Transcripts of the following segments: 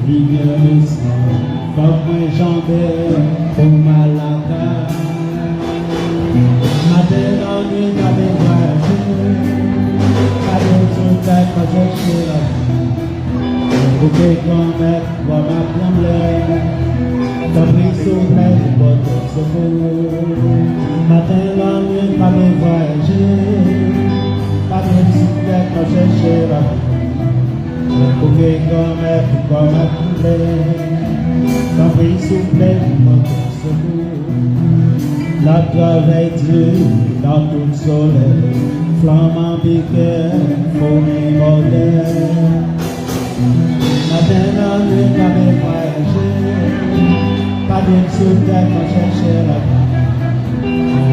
Rivière sang, fuck moi chanter pour Malaka. Matin en nuit j'avais voyagé, avec son tête quand j'ai chez la vie. Pour que grand-mère voit ma tremblée, t'as pris son tête pour te secouer. Matin en nuit j'avais voyagé, avec son tête quand j'ai chez la vie. Pour que grand-mère voit ma tremblée, t'as pris son tête pour te secouer. La travail Dieu dans tout le soleil, flamme en piquet, fourmi modèle. Matin dans le nuit, j'avais voyagé, pas d'une soutane quand cherchais la vie.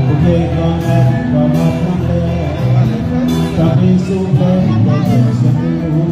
Pour que grand-mère va m'attendre, t'as pris souvent dans ton secours.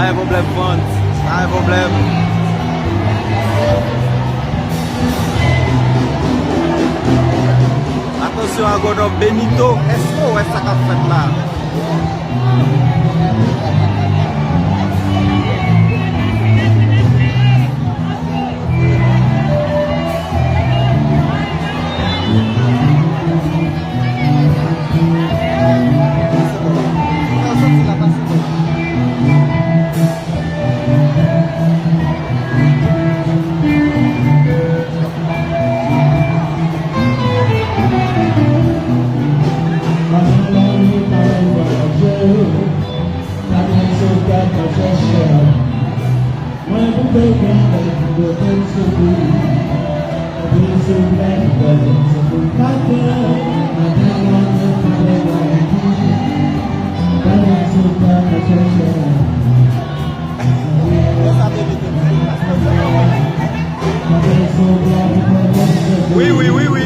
Pas un problème, Font. Pas un problème. Attention à Godon Benito. Est-ce que ça qu'a fait là? Oui, oui, oui, oui.